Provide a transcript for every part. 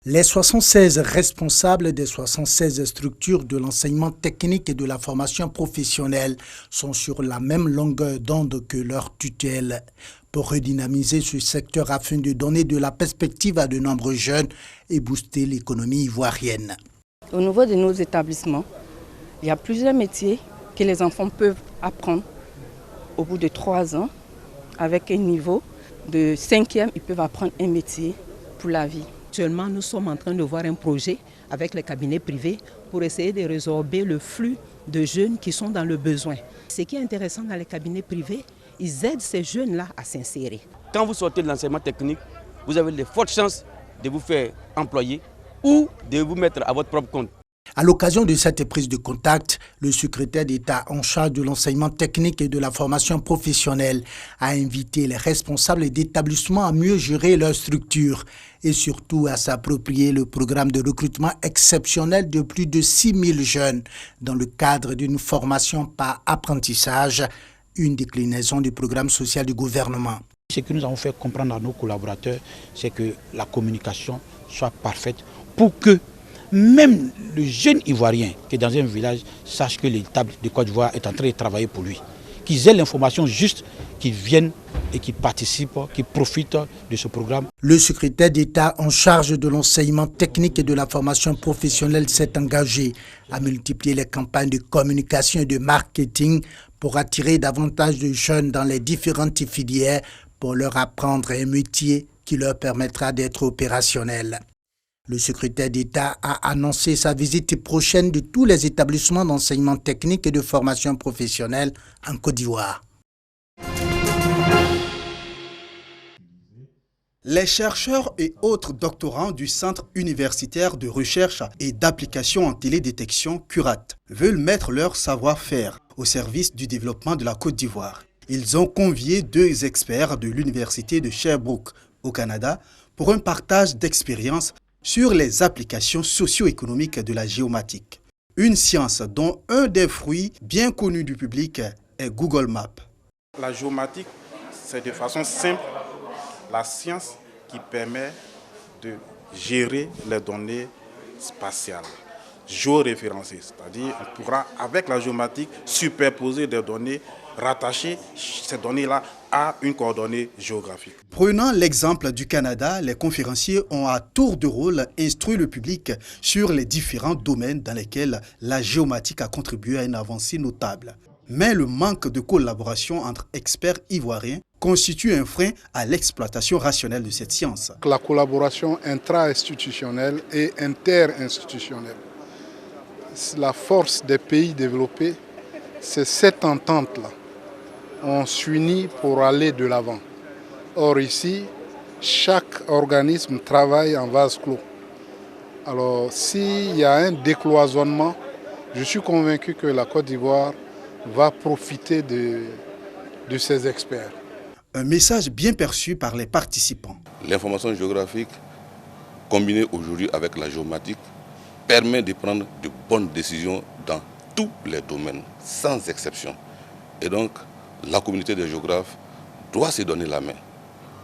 Les 76 responsables des 76 structures de l'enseignement technique et de la formation professionnelle sont sur la même longueur d'onde que leur tutelle pour redynamiser ce secteur afin de donner de la perspective à de nombreux jeunes et booster l'économie ivoirienne. Au niveau de nos établissements, il y a plusieurs métiers que les enfants peuvent apprendre au bout de 3 ans. Avec un niveau de 5e, ils peuvent apprendre un métier pour la vie. Actuellement, nous sommes en train de voir un projet avec les cabinets privés pour essayer de résorber le flux de jeunes qui sont dans le besoin. Ce qui est intéressant dans les cabinets privés, ils aident ces jeunes-là à s'insérer. Quand vous sortez de l'enseignement technique, vous avez de fortes chances de vous faire employer ou de vous mettre à votre propre compte. À l'occasion de cette prise de contact, le secrétaire d'État en charge de l'enseignement technique et de la formation professionnelle a invité les responsables d'établissements à mieux gérer leur structure et surtout à s'approprier le programme de recrutement exceptionnel de plus de 6 000 jeunes dans le cadre d'une formation par apprentissage, une déclinaison du programme social du gouvernement. Ce que nous avons fait comprendre à nos collaborateurs, c'est que la communication soit parfaite pour que même le jeune Ivoirien qui est dans un village sache que l'État de Côte d'Ivoire est en train de travailler pour lui. Qu'ils aient l'information juste, qu'ils viennent et qu'ils participent, qu'ils profitent de ce programme. Le secrétaire d'État en charge de l'enseignement technique et de la formation professionnelle s'est engagé à multiplier les campagnes de communication et de marketing pour attirer davantage de jeunes dans les différentes filières pour leur apprendre un métier qui leur permettra d'être opérationnels. Le secrétaire d'État a annoncé sa visite prochaine de tous les établissements d'enseignement technique et de formation professionnelle en Côte d'Ivoire. Les chercheurs et autres doctorants du Centre universitaire de recherche et d'application en télédétection CURAT veulent mettre leur savoir-faire au service du développement de la Côte d'Ivoire. Ils ont convié 2 experts de l'université de Sherbrooke au Canada pour un partage d'expériences sur les applications socio-économiques de la géomatique. Une science dont un des fruits bien connus du public est Google Maps. La géomatique, c'est de façon simple la science qui permet de gérer les données spatiales, géoréférencées. C'est-à-dire qu'on pourra, avec la géomatique, superposer des données, rattacher ces données-là à une coordonnée géographique. Prenant l'exemple du Canada, les conférenciers ont à tour de rôle instruit le public sur les différents domaines dans lesquels la géomatique a contribué à une avancée notable. Mais le manque de collaboration entre experts ivoiriens constitue un frein à l'exploitation rationnelle de cette science. La collaboration intra-institutionnelle et inter-institutionnelle. La force des pays développés, c'est cette entente-là. On s'unit pour aller de l'avant. Or ici, chaque organisme travaille en vase clos. Alors s'il y a un décloisonnement, je suis convaincu que la Côte d'Ivoire va profiter de ces experts. Un message bien perçu par les participants. L'information géographique, combinée aujourd'hui avec la géomatique, permet de prendre de bonnes décisions dans tous les domaines, sans exception. Et donc, la communauté des géographes doit se donner la main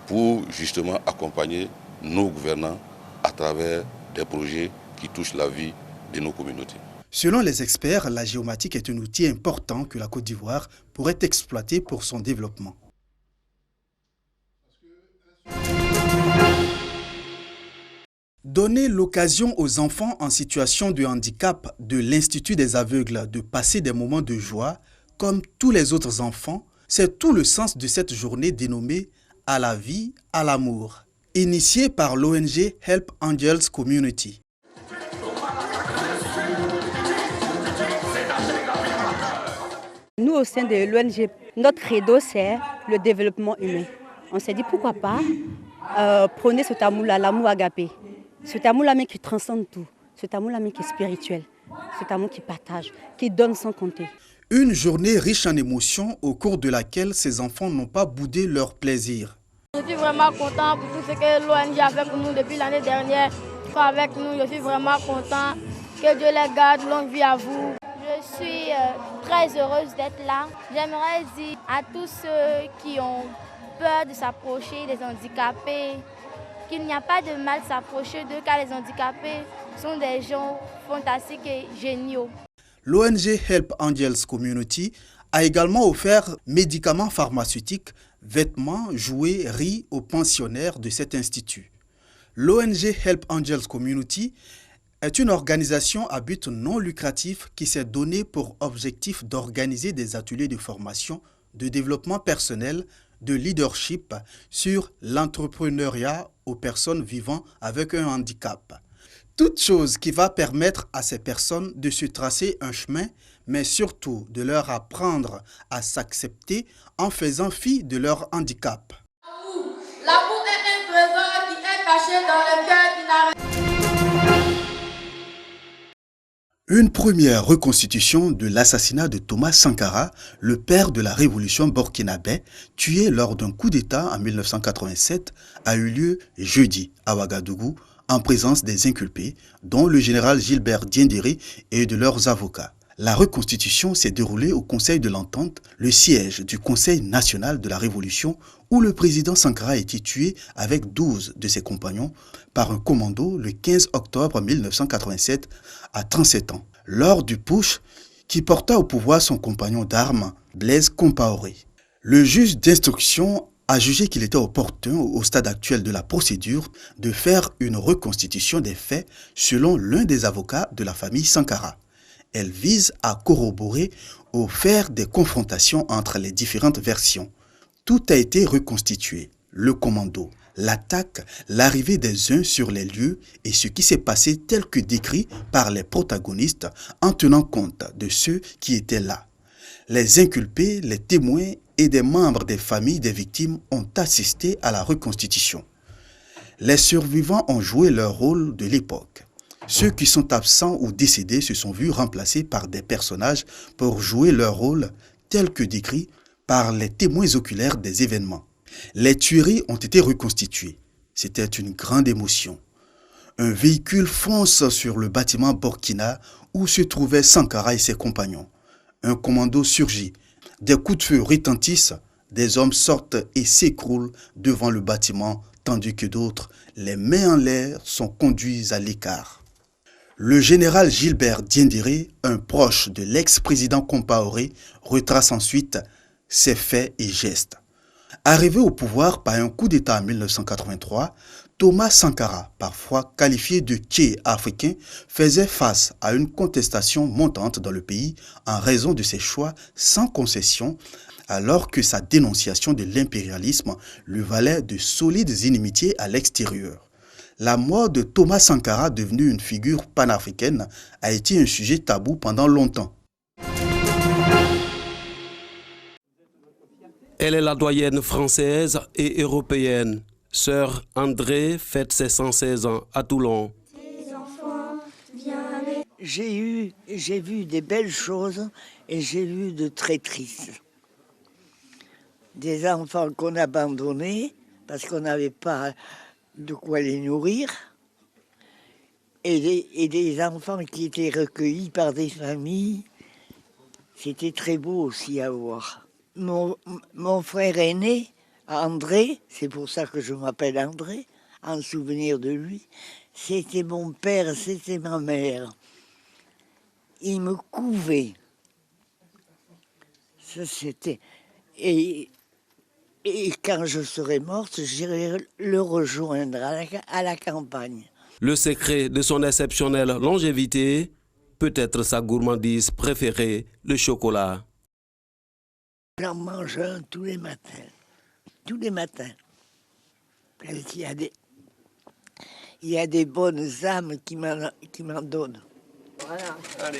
pour justement accompagner nos gouvernants à travers des projets qui touchent la vie de nos communautés. Selon les experts, la géomatique est un outil important que la Côte d'Ivoire pourrait exploiter pour son développement. Donner l'occasion aux enfants en situation de handicap de l'Institut des aveugles de passer des moments de joie, comme tous les autres enfants, c'est tout le sens de cette journée dénommée « À la vie, à l'amour », initiée par l'ONG Help Angels Community. Nous, au sein de l'ONG, notre credo, c'est le développement humain. On s'est dit pourquoi pas prôner cet amour-là, l'amour agapé. Cet amour-là qui transcende tout, cet amour-là qui est spirituel, cet amour qui partage, qui donne sans compter. Une journée riche en émotions au cours de laquelle ces enfants n'ont pas boudé leur plaisir. Je suis vraiment content pour tout ce que l'ONG a fait pour nous depuis l'année dernière. Avec nous, je suis vraiment content. Que Dieu les garde, longue vie à vous. Je suis très heureuse d'être là. J'aimerais dire à tous ceux qui ont peur de s'approcher des handicapés qu'il n'y a pas de mal s'approcher d'eux car les handicapés sont des gens fantastiques et géniaux. L'ONG Help Angels Community a également offert médicaments pharmaceutiques, vêtements, jouets, riz aux pensionnaires de cet institut. L'ONG Help Angels Community est une organisation à but non lucratif qui s'est donnée pour objectif d'organiser des ateliers de formation, de développement personnel, de leadership sur l'entrepreneuriat aux personnes vivant avec un handicap. Toute chose qui va permettre à ces personnes de se tracer un chemin, mais surtout de leur apprendre à s'accepter en faisant fi de leur handicap. L'amour est un trésor qui est caché dans le cœur qui n'arrête. Une première reconstitution de l'assassinat de Thomas Sankara, le père de la révolution burkinabé, tué lors d'un coup d'État en 1987, a eu lieu jeudi à Ouagadougou, en présence des inculpés, dont le général Gilbert Diendéré et de leurs avocats. La reconstitution s'est déroulée au Conseil de l'Entente, le siège du Conseil national de la Révolution, où le président Sankara a été tué avec 12 de ses compagnons par un commando le 15 octobre 1987 à 37 ans, lors du putsch qui porta au pouvoir son compagnon d'armes, Blaise Compaoré. Le juge d'instruction a jugé qu'il était opportun, au stade actuel de la procédure, de faire une reconstitution des faits selon l'un des avocats de la famille Sankara. Elle vise à corroborer ou faire des confrontations entre les différentes versions. Tout a été reconstitué, le commando, l'attaque, l'arrivée des uns sur les lieux et ce qui s'est passé tel que décrit par les protagonistes en tenant compte de ceux qui étaient là. Les inculpés, les témoins et des membres des familles des victimes ont assisté à la reconstitution. Les survivants ont joué leur rôle de l'époque. Ceux qui sont absents ou décédés se sont vus remplacés par des personnages pour jouer leur rôle tel que décrit par les témoins oculaires des événements. Les tueries ont été reconstituées. C'était une grande émotion. Un véhicule fonce sur le bâtiment Burkina où se trouvaient Sankara et ses compagnons. Un commando surgit. Des coups de feu retentissent. Des hommes sortent et s'écroulent devant le bâtiment, tandis que d'autres, les mains en l'air, sont conduits à l'écart. Le général Gilbert Diendéré, un proche de l'ex-président Compaoré, retrace ensuite ses faits et gestes. Arrivé au pouvoir par un coup d'État en 1983, Thomas Sankara, parfois qualifié de Tché africain, faisait face à une contestation montante dans le pays en raison de ses choix sans concession, alors que sa dénonciation de l'impérialisme lui valait de solides inimitiés à l'extérieur. La mort de Thomas Sankara, devenu une figure panafricaine, a été un sujet tabou pendant longtemps. Elle est la doyenne française et européenne. Sœur André fête ses 116 ans à Toulon. J'ai vu des belles choses et j'ai vu de très tristes. Des enfants qu'on abandonnait parce qu'on n'avait pas de quoi les nourrir, et des enfants qui étaient recueillis par des familles. C'était très beau aussi à voir. Mon frère aîné, André, c'est pour ça que je m'appelle André, en souvenir de lui, c'était mon père, c'était ma mère. Il me couvait. Ça, c'était... Et quand je serai morte, j'irai le rejoindre à la campagne. Le secret de son exceptionnelle longévité, peut-être sa gourmandise préférée, le chocolat. J'en mange un tous les matins. Tous les matins. Parce qu'il y a des bonnes âmes qui m'en donnent. Voilà. Allez.